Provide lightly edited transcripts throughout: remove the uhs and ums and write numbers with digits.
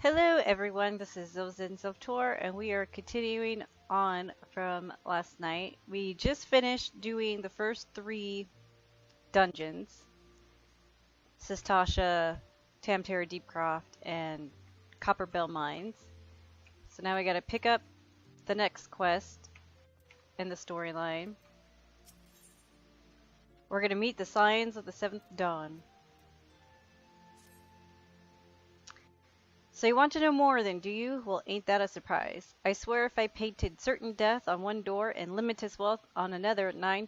Hello everyone, this is Zilzin Ziltor, and we are continuing on from last night. We just finished doing the first three dungeons. Sistasha, Tamtara Deepcroft, and Copperbell Mines. So now we gotta pick up the next quest in the storyline. We're gonna meet the Scions of the Seventh Dawn. So you want to know more then, do you? Well, ain't that a surprise. I swear if I painted certain death on one door and limitless wealth on another, 9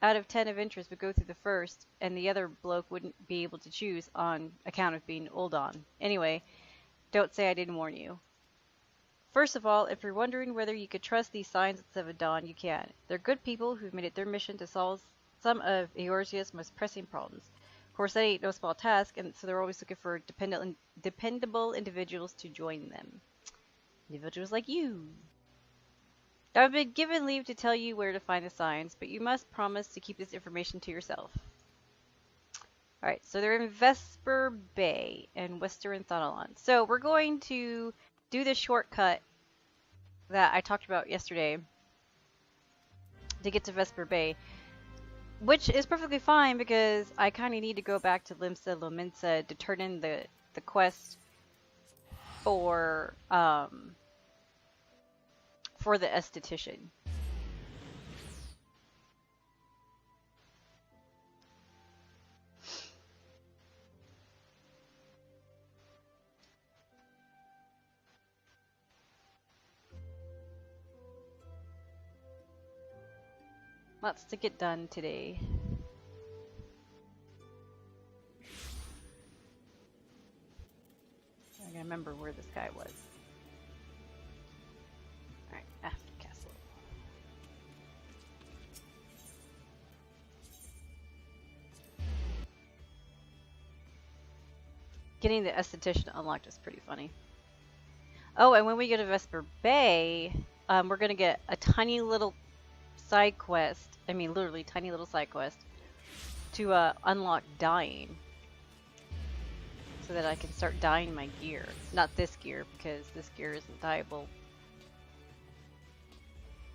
out of 10 adventurers would go through the first, and the other bloke wouldn't be able to choose on account of being old on. Anyway, don't say I didn't warn you. First of all, if you're wondering whether you could trust these Signs of Seven Dawn, you can. They're good people who've made it their mission to solve some of Eorzea's most pressing problems. Of course, that ain't no small task, and so they're always looking for dependable individuals to join them. Individuals like you. I've been given leave to tell you where to find the signs, but you must promise to keep this information to yourself. Alright, so they're in Vesper Bay and Western Thanalan. So we're going to do the shortcut that I talked about yesterday to get to Vesper Bay. Which is perfectly fine because I kind of need to go back to Limsa Lominsa to turn in the quest for the esthetician. Lots to get done today. I gotta remember where this guy was. Alright, after castle. Getting the esthetician unlocked is pretty funny. Oh, and when we go to Vesper Bay, we're gonna get a tiny little side quest. I mean, literally tiny little side quest to unlock dyeing, so that I can start dyeing my gear. Not this gear because this gear isn't dyeable,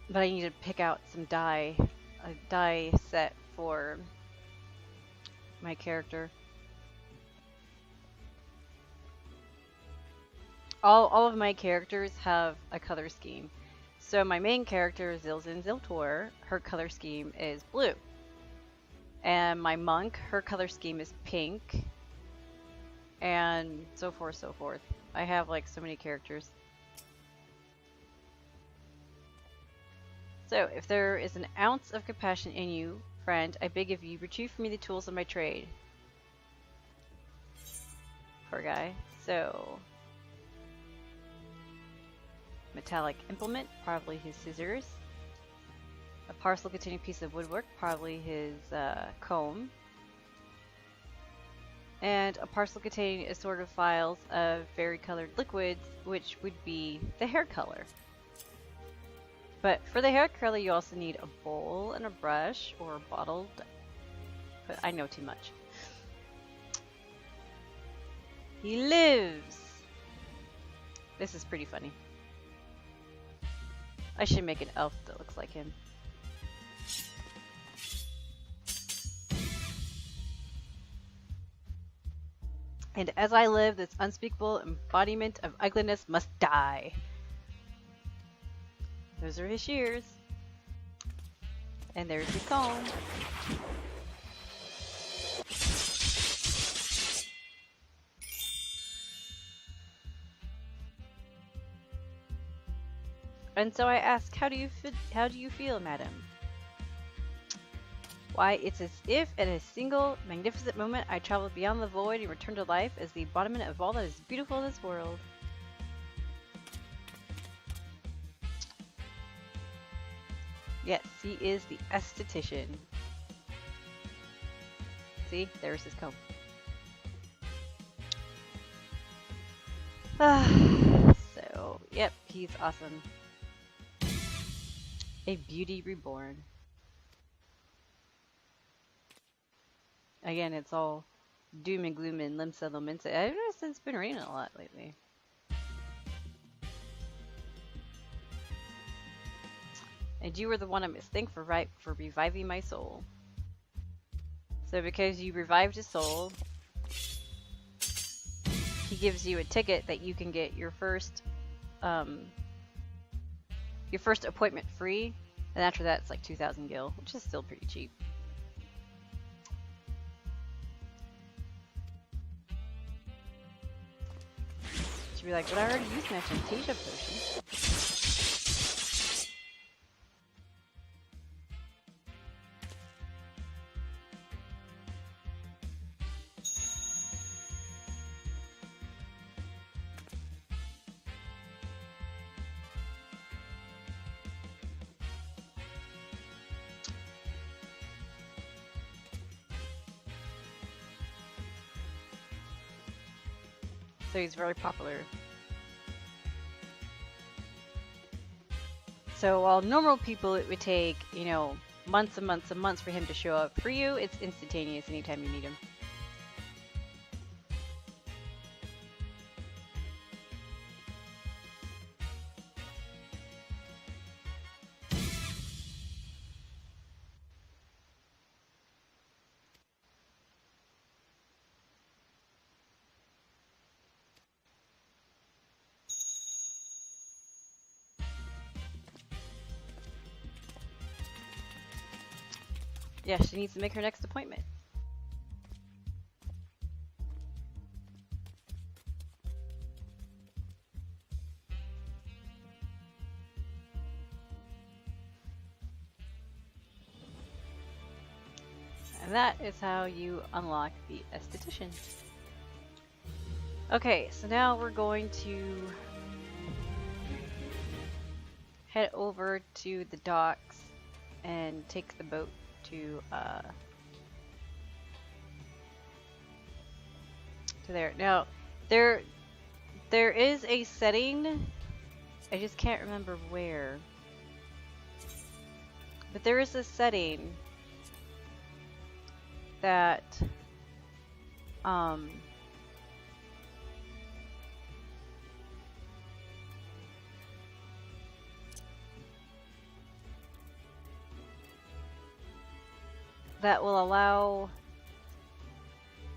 but I need to pick out some a dye set for my character. All of my characters have a color scheme. So my main character, Zilzin Ziltor, her color scheme is blue. And my monk, her color scheme is pink. And so forth, so forth. I have like so many characters. So, if there is an ounce of compassion in you, friend, I beg of you, retrieve for me the tools of my trade. Poor guy. So, metallic implement, probably his scissors. A parcel containing a piece of woodwork, probably his comb. And a parcel containing assorted vials of varicolored liquids, which would be the hair color. But for the hair color, you also need a bowl and a brush, or a bottle. But I know too much. He lives! This is pretty funny. I should make an elf that looks like him. And as I live, this unspeakable embodiment of ugliness must die. Those are his shears. And there's his comb. And so I ask, how do you feel, madam? Why, it's as if in a single magnificent moment I traveled beyond the void and returned to life as the embodiment of all that is beautiful in this world. Yes, he is the esthetician. See, there's his comb. So, yep, he's awesome. A beauty reborn. Again, it's all doom and gloom and Limsa Lominsa. I noticed it's been raining a lot lately. and you were the one I must thank for reviving my soul. So because you revived his soul, he gives you a ticket that you can get your first appointment free, and after that it's like 2,000 gil, which is still pretty cheap. She'd be like, but I already used my Fantasia potion. So he's very popular. So while normal people it would take, you know, months and months and months for him to show up, for you it's instantaneous anytime you need him. Yeah, she needs to make her next appointment. And that is how you unlock the esthetician. Okay, so now we're going to head over to the docks and take the boat to there. Now, there is a setting, I just can't remember where, but there is a setting that that will allow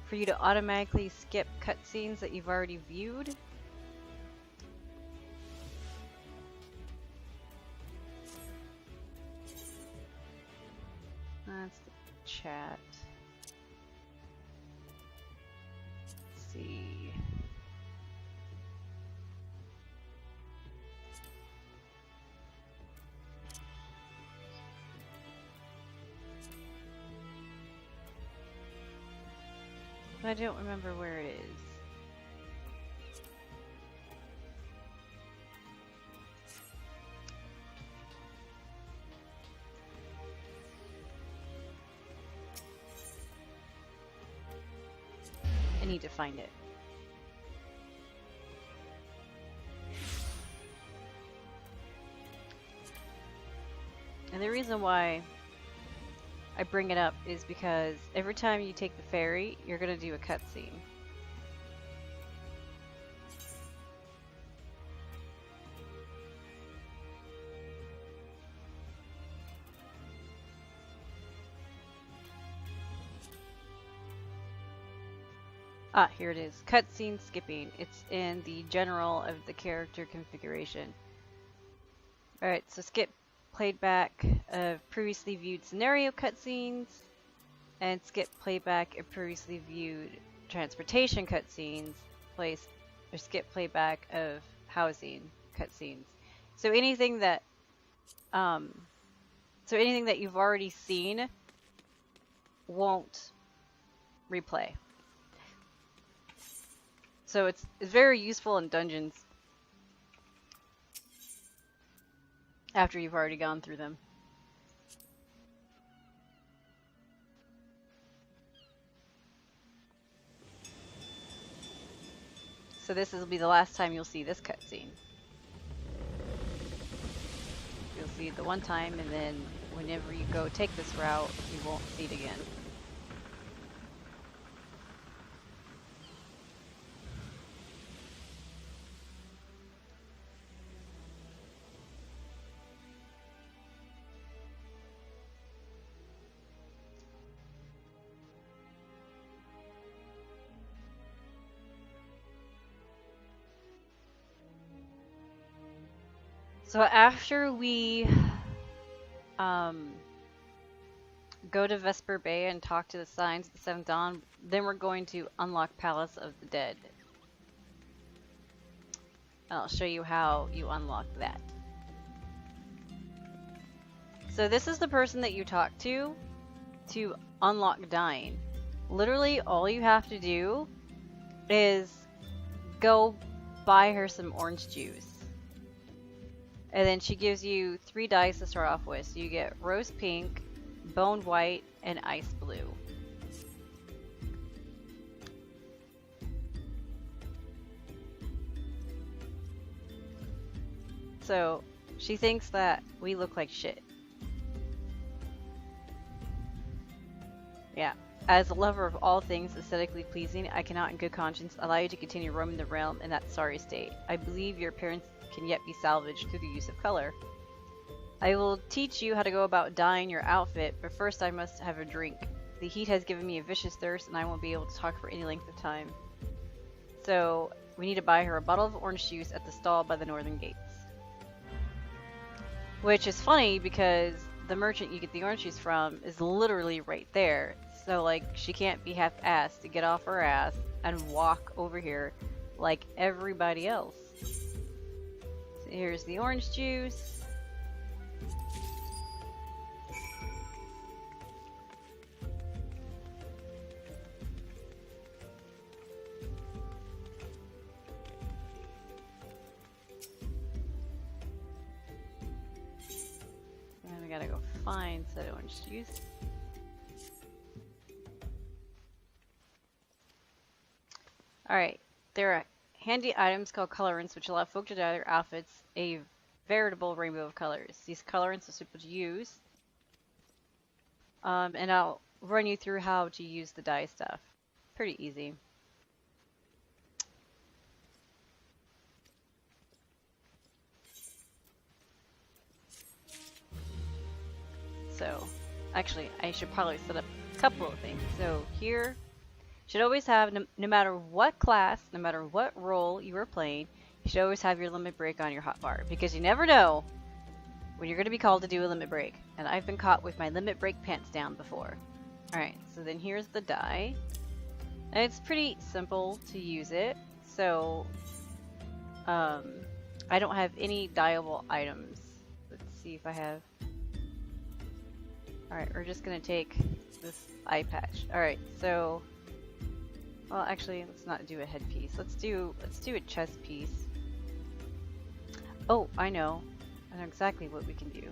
for you to automatically skip cutscenes that you've already viewed. That's the chat. Let's see. I don't remember where it is. I need to find it. And the reason why I bring it up is because every time you take the ferry, you're gonna do a cutscene. Ah, here it is. Cutscene skipping. It's in the general of the character configuration. Alright, so skip playback of previously viewed scenario cutscenes, and skip playback of previously viewed transportation cutscenes, or skip playback of housing cutscenes. So anything that you've already seen won't replay. So it's very useful in dungeons after you've already gone through them. So this will be the last time you'll see this cutscene. You'll see it the one time, and then whenever you go take this route, you won't see it again. So after we um, go to Vesper Bay and talk to the Signs of the Seventh Dawn, then we're going to unlock Palace of the Dead. I'll show you how you unlock that. So this is the person that you talk to unlock dying. Literally all you have to do is go buy her some orange juice. And then she gives you 3 dice to start off with. So you get rose pink, bone white, and ice blue. So she thinks that we look like shit. Yeah. As a lover of all things aesthetically pleasing, I cannot in good conscience allow you to continue roaming the realm in that sorry state. I believe your appearance can yet be salvaged through the use of color. I will teach you how to go about dyeing your outfit, but first I must have a drink. The heat has given me a vicious thirst and I won't be able to talk for any length of time. So we need to buy her a bottle of orange juice at the stall by the northern gates. Which is funny because the merchant you get the orange juice from is literally right there. So like she can't be half-assed to get off her ass and walk over here like everybody else. So here's the orange juice. And we gotta go find said orange juice. Alright, there are handy items called colorants which allow folk to dye their outfits a veritable rainbow of colors. These colorants are simple to use, and I'll run you through how to use the dye stuff. Pretty easy. So, actually, I should probably set up a couple of things. So here, should always have, no matter what class, no matter what role you are playing, you should always have your limit break on your hotbar, because you never know when you're going to be called to do a limit break. And I've been caught with my limit break pants down before. Alright, so then here's the dye. And it's pretty simple to use it. So, I don't have any dyeable items. Let's see if I have. Alright, we're just going to take this eye patch. Alright, so... Well, actually, let's not do a headpiece. Let's do a chest piece. Oh, I know exactly what we can do.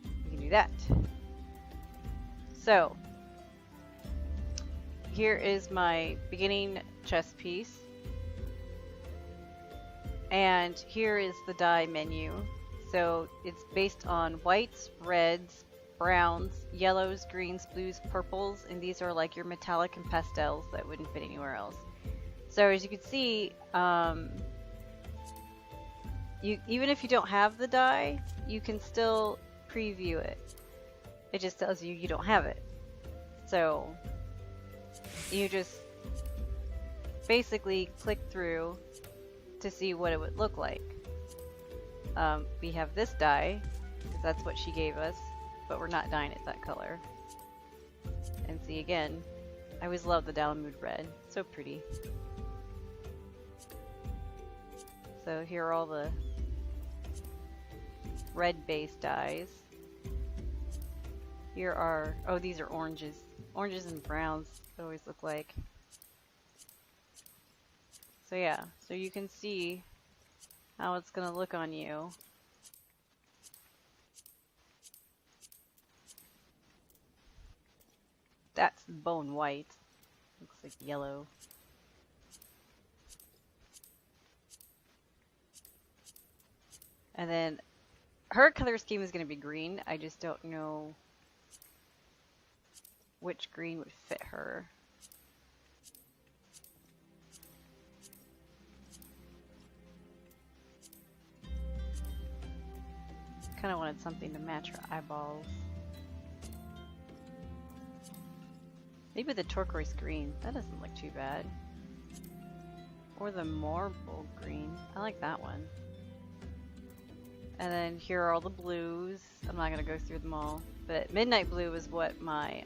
We can do that. So, here is my beginning chest piece. And here is the dye menu. So, it's based on whites, reds, browns, yellows, greens, blues, purples, and these are like your metallic and pastels that wouldn't fit anywhere else. So as you can see, even if you don't have the dye, you can still preview it. It just tells you you don't have it. So you just basically click through to see what it would look like. We have this dye, because that's what she gave us. But we're not dyeing it that color. And see again, I always love the Dalamud red. So pretty. So here are all the red based dyes. Here are, oh, these are oranges. Oranges and browns they always look like. So yeah, so you can see how it's gonna look on you. That's bone white. Looks like yellow. And then her color scheme is going to be green. I just don't know which green would fit her. Kind of wanted something to match her eyeballs. Maybe the turquoise green. That doesn't look too bad. Or the marble green. I like that one. And then here are all the blues. I'm not gonna go through them all, but midnight blue is what my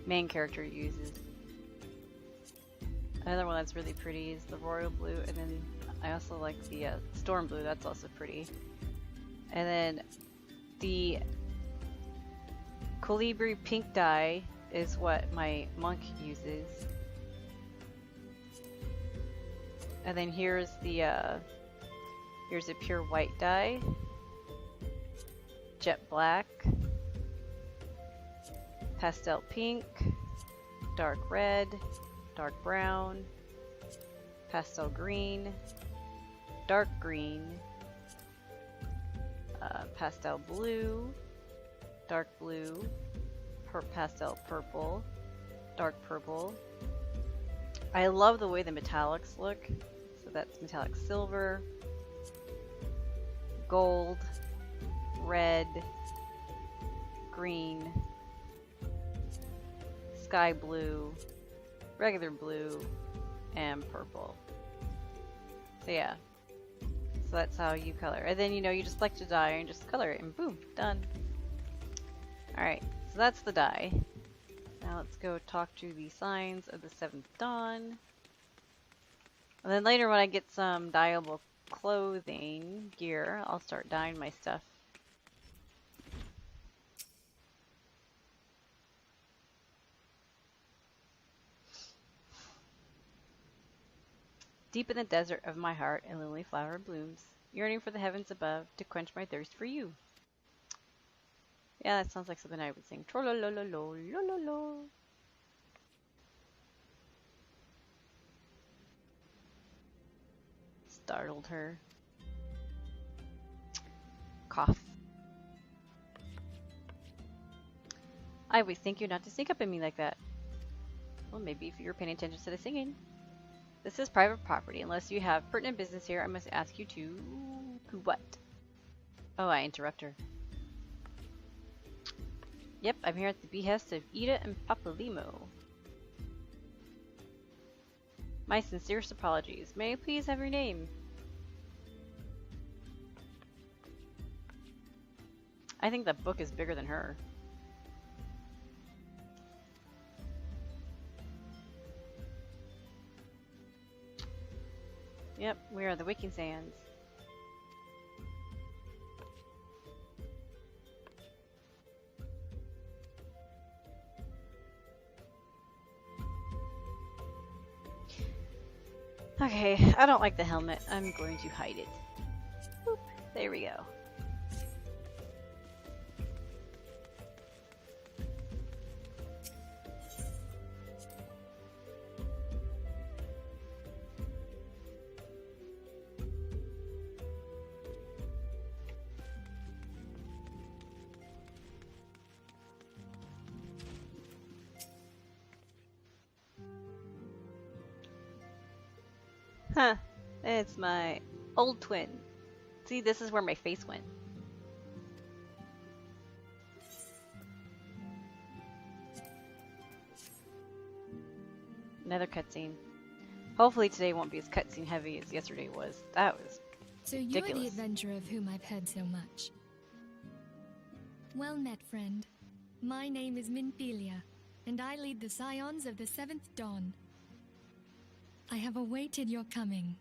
main character uses. Another one that's really pretty is the royal blue, and then I also like the storm blue. That's also pretty. And then the colibri pink dye is what my monk uses. And then here's the here's a pure white dye, jet black, pastel pink, dark red, dark brown, pastel green, dark green, pastel blue, dark blue, pastel purple, dark purple. I love the way the metallics look. So that's metallic silver, gold, red, green, sky blue, regular blue, and purple. So yeah. So that's how you color. And then, you know, you just select your dye and just color it and boom, done. Alright, so that's the dye. Now let's go talk to the signs of the 7th dawn. And then later when I get some dyeable clothing, gear, I'll start dyeing my stuff. Deep in the desert of my heart a lily flower blooms, yearning for the heavens above to quench my thirst for you. Yeah, that sounds like something I would sing. Trololololo. Startled her. Cough. I always think you're not to sneak up at me like that. Well, maybe if you're paying attention to the singing. This is private property. Unless you have pertinent business here, I must ask you to... what? Oh, I interrupt her. Yep, I'm here at the behest of Ida and Papalimo. My sincerest apologies. May I please have your name? I think that book is bigger than her. Yep, we are the Waking Sands. Okay, I don't like the helmet. I'm going to hide it. Boop, there we go. Huh, it's my old twin. See, this is where my face went. Another cutscene. Hopefully today won't be as cutscene heavy as yesterday was. That was So ridiculous. you're the adventurer of whom I've heard so much. Well met, friend. My name is Minfilia, and I lead the Scions of the 7th Dawn. I have awaited your coming.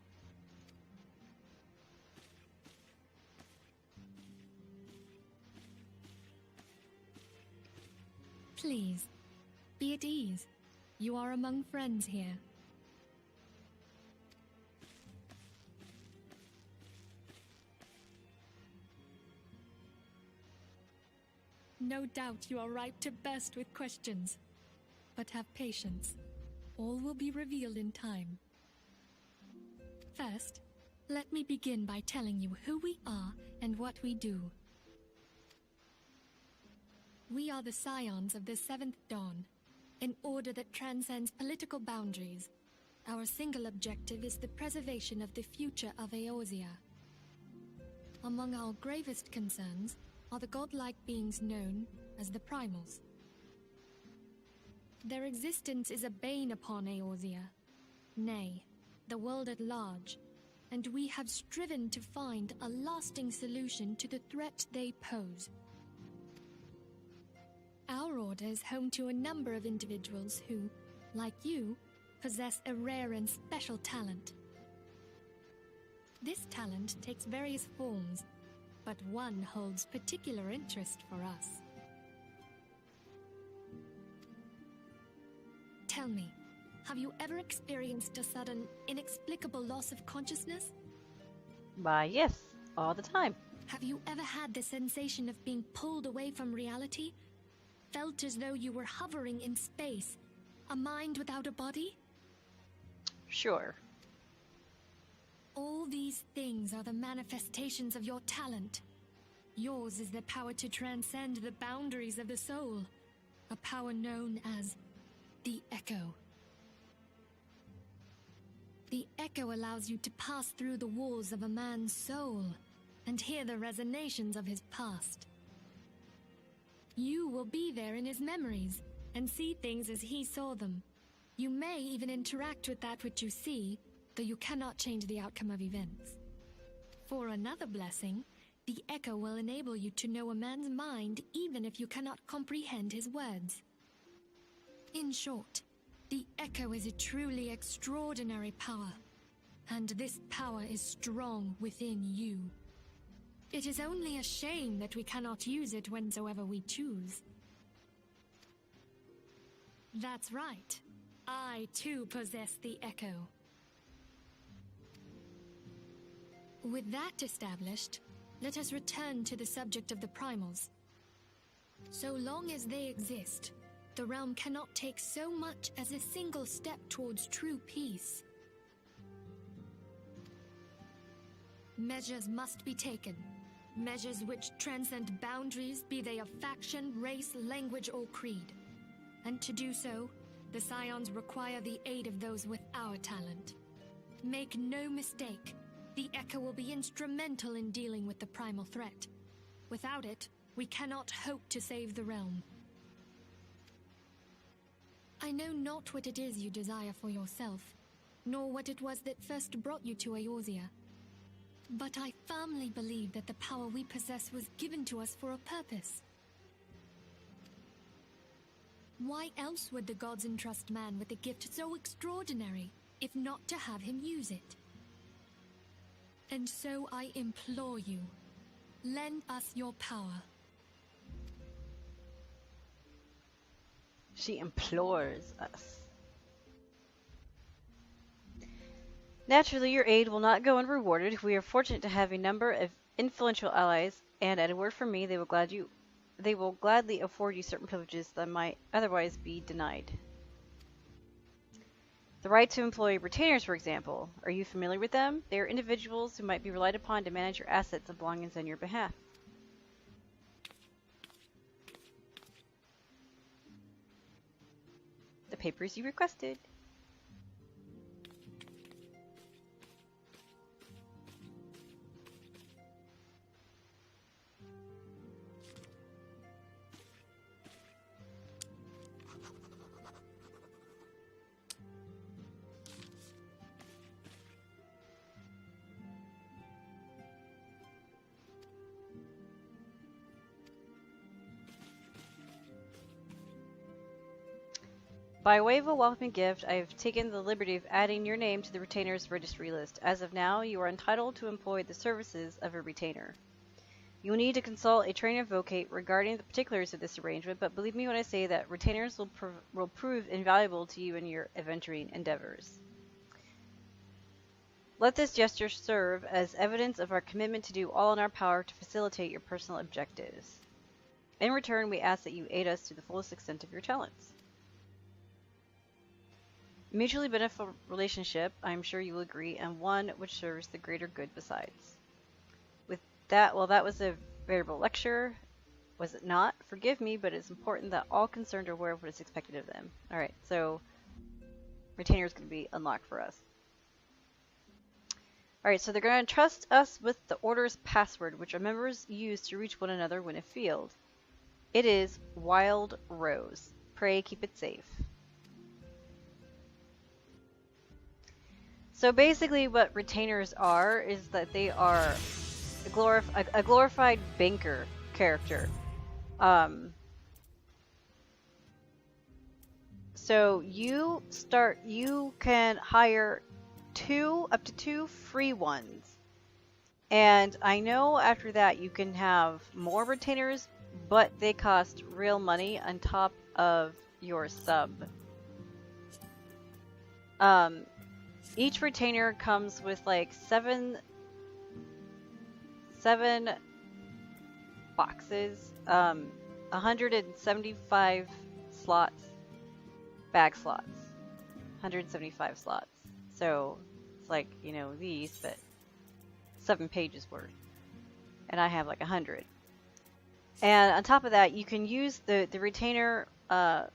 Please, be at ease. You are among friends here. No doubt you are ripe to burst with questions. But have patience. All will be revealed in time. First, let me begin by telling you who we are and what we do. We are the Scions of the 7th Dawn, an order that transcends political boundaries. Our single objective is the preservation of the future of Eorzea. Among our gravest concerns are the godlike beings known as the Primals. Their existence is a bane upon Eorzea, nay, the world at large, and we have striven to find a lasting solution to the threat they pose. Our order is home to a number of individuals who, like you, possess a rare and special talent. This talent takes various forms, but one holds particular interest for us. Tell me, have you ever experienced a sudden, inexplicable loss of consciousness? Why, yes, all the time. Have you ever had the sensation of being pulled away from reality? Felt as though you were hovering in space, a mind without a body? Sure. All these things are the manifestations of your talent. Yours is the power to transcend the boundaries of the soul, a power known as the Echo. The Echo allows you to pass through the walls of a man's soul and hear the resonations of his past. You will be there in his memories and see things as he saw them. You may even interact with that which you see, though you cannot change the outcome of events. For another blessing, the Echo will enable you to know a man's mind even if you cannot comprehend his words. In short, the Echo is a truly extraordinary power, and this power is strong within you. It is only a shame that we cannot use it whensoever we choose. That's right. I too possess the Echo. With that established, let us return to the subject of the primals. So long as they exist, the realm cannot take so much as a single step towards true peace. Measures must be taken. Measures which transcend boundaries, be they of faction, race, language, or creed. And to do so, the Scions require the aid of those with our talent. Make no mistake, the Echo will be instrumental in dealing with the primal threat. Without it, we cannot hope to save the realm. I know not what it is you desire for yourself, nor what it was that first brought you to Eorzea. But I firmly believe that the power we possess was given to us for a purpose. Why else would the gods entrust man with a gift so extraordinary, if not to have him use it? And so I implore you, lend us your power. She implores us. Naturally, your aid will not go unrewarded. We are fortunate to have a number of influential allies, and at a word from me, they will gladly afford you certain privileges that might otherwise be denied. The right to employ retainers, for example. Are you familiar with them? They are individuals who might be relied upon to manage your assets and belongings on your behalf. The papers you requested. By way of a welcoming gift, I have taken the liberty of adding your name to the retainer's registry list. As of now, you are entitled to employ the services of a retainer. You will need to consult a trained advocate regarding the particulars of this arrangement, but believe me when I say that retainers will prove invaluable to you in your adventuring endeavors. Let this gesture serve as evidence of our commitment to do all in our power to facilitate your personal objectives. In return, we ask that you aid us to the fullest extent of your talents. Mutually beneficial relationship, I am sure you will agree, and one which serves the greater good besides. With that, well, that was a veritable lecture, was it not? Forgive me, but it's important that all concerned are aware of what is expected of them. Alright, so retainer is going to be unlocked for us. Alright, so they're going to trust us with the order's password, which our members use to reach one another when afield. It is Wild Rose. Pray keep it safe. So basically, what retainers are is that they are a glorified banker character. Um, so you can hire up to two free ones. And I know after that you can have more retainers, but they cost real money on top of your sub. Um, each retainer comes with like seven boxes, 175 slots, bag slots, 175 slots. So it's like, these, but 7 pages worth. And I have like 100. And on top of that, you can use the retainer. You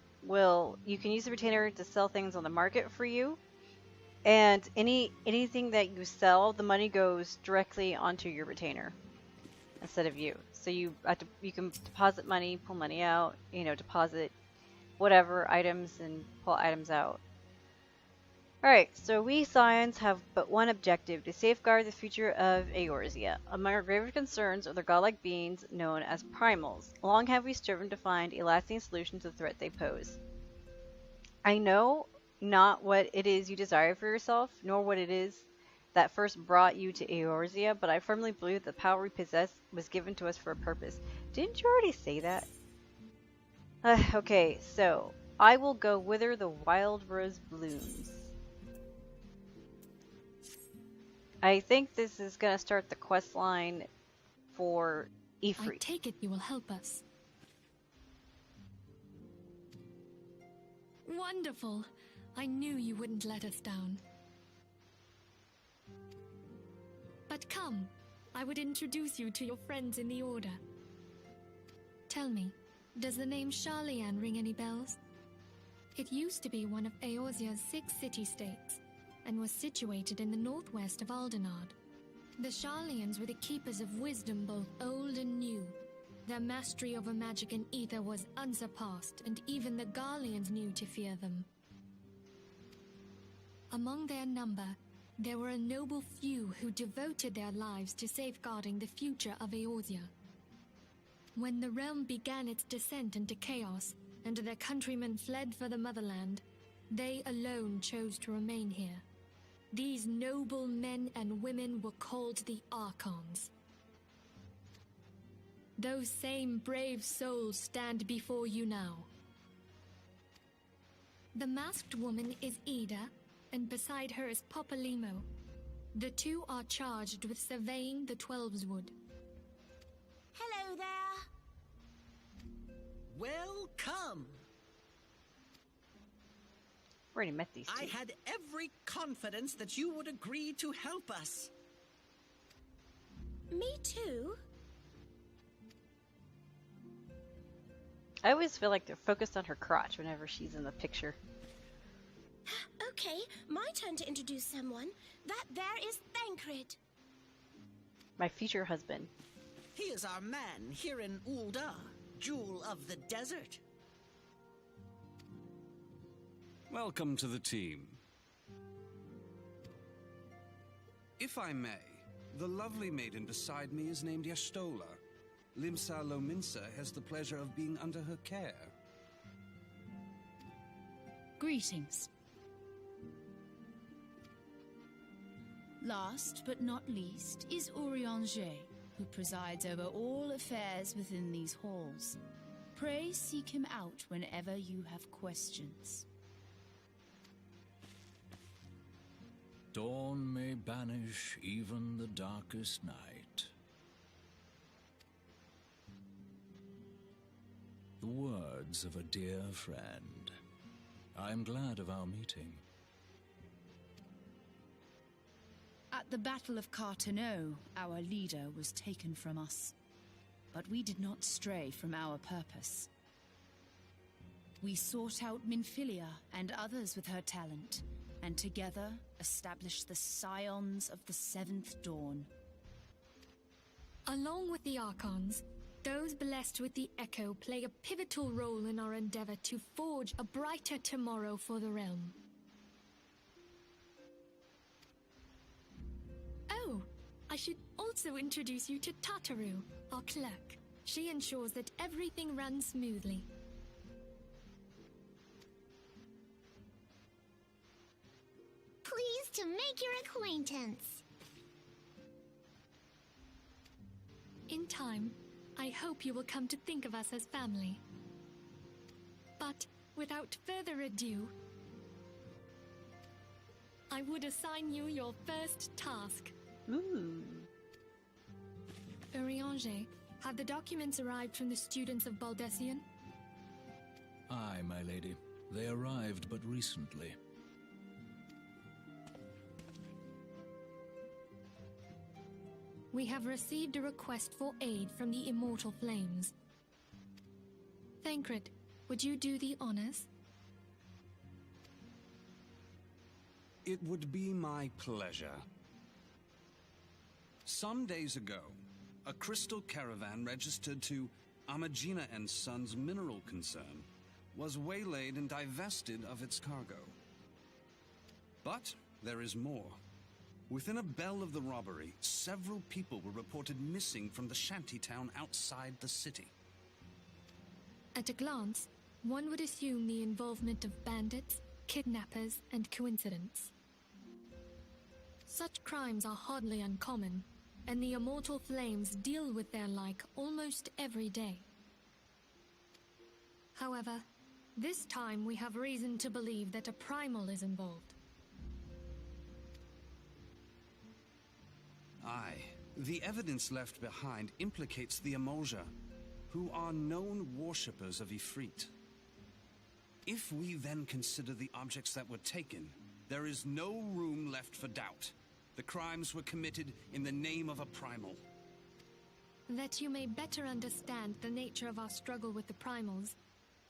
can use the retainer to sell things on the market for you, and anything that you sell, the money goes directly onto your retainer instead of you. So you can deposit money, pull money out, deposit whatever items and pull items out. Alright, so we Scions have but one objective, to safeguard the future of Eorzea. Among our graver concerns are the godlike beings known as primals. Long have we striven to find a lasting solution to the threat they pose. I know not what it is you desire for yourself, nor what it is that first brought you to Eorzea, but I firmly believe the power we possess was given to us for a purpose. Didn't you already say that? Okay, so I will go whither the wild rose blooms. I think this is going to start the quest line for Ifrit. I take it you will help us. Wonderful! I knew you wouldn't let us down. But come, I would introduce you to your friends in the Order. Tell me, does the name Sharlayan ring any bells? It used to be one of Eorzea's 6 city-states, and was situated in the northwest of Aldenard. The Sharlayans were the keepers of wisdom both old and new. Their mastery over magic and ether was unsurpassed, and even the Garleans knew to fear them. Among their number, there were a noble few who devoted their lives to safeguarding the future of Eorzea. When the realm began its descent into chaos, and their countrymen fled for the motherland, they alone chose to remain here. These noble men and women were called the Archons. Those same brave souls stand before you now. The masked woman is Ida, and beside her is Popalimo. The two are charged with surveying the Twelveswood. Hello there. Welcome. Already met these two. I had every confidence that you would agree to help us. Me too. I always feel like they're focused on her crotch whenever she's in the picture. Okay, my turn to introduce someone. That there is Thancred. My future husband. He is our man here in Ul'dah, Jewel of the Desert. Welcome to the team. If I may, the lovely maiden beside me is named Y'shtola. Limsa Lominsa has the pleasure of being under her care. Greetings. Last but not least is Urianger, who presides over all affairs within these halls. Pray seek him out whenever you have questions. Dawn may banish even the darkest night. The words of a dear friend. I am glad of our meeting. At the Battle of Carteneau, our leader was taken from us. But we did not stray from our purpose. We sought out Minfilia and others with her talent, and together established the Scions of the Seventh Dawn. Along with the Archons, those blessed with the Echo play a pivotal role in our endeavor to forge a brighter tomorrow for the realm. I should also introduce you to Tataru, our clerk. She ensures that everything runs smoothly. Pleased to make your acquaintance. In time, I hope you will come to think of us as family. But without further ado, I would assign you your first task. Ooh. Urianger, have the documents arrived from the students of Baldessian? Aye, my lady. They arrived but recently. We have received a request for aid from the Immortal Flames. Thancred, would you do the honors? It would be my pleasure. Some days ago, a crystal caravan registered to Amagina and Sons mineral concern was waylaid and divested of its cargo. But there is more. Within a bell of the robbery, several people were reported missing from the shantytown outside the city. At a glance, one would assume the involvement of bandits, kidnappers, and coincidence. Such crimes are hardly uncommon, and the Immortal Flames deal with their like almost every day. However, this time we have reason to believe that a primal is involved. Aye, the evidence left behind implicates the Emulja, who are known worshippers of Ifrit. If we then consider the objects that were taken, there is no room left for doubt. The crimes were committed in the name of a primal. That you may better understand the nature of our struggle with the primals,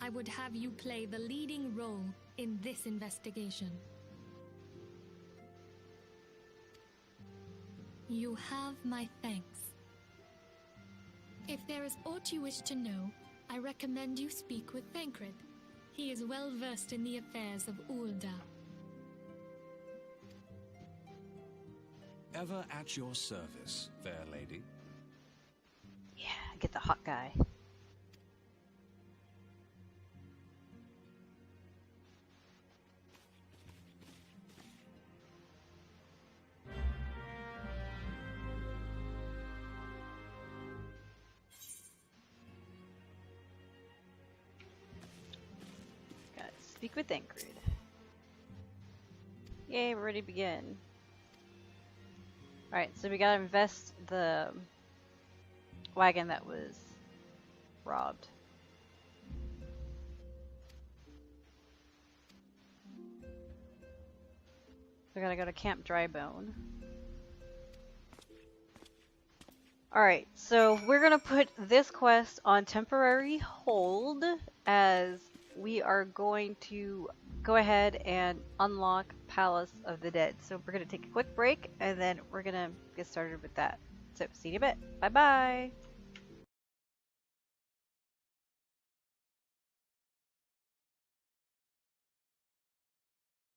I would have you play the leading role in this investigation. You have my thanks. If there is aught you wish to know, I recommend you speak with Thancred. He is well versed in the affairs of Ulda. Ever at your service, fair lady. Yeah, get the hot guy. Gotta speak with Thancred. Yay, we're ready to begin. Alright, so we gotta invest the wagon that was robbed. We gotta go to Camp Drybone. Alright, so we're gonna put this quest on temporary hold as we are going to go ahead and unlock Palace of the Dead. So we're gonna take a quick break and then we're gonna get started with that. So see you in a bit. Bye bye!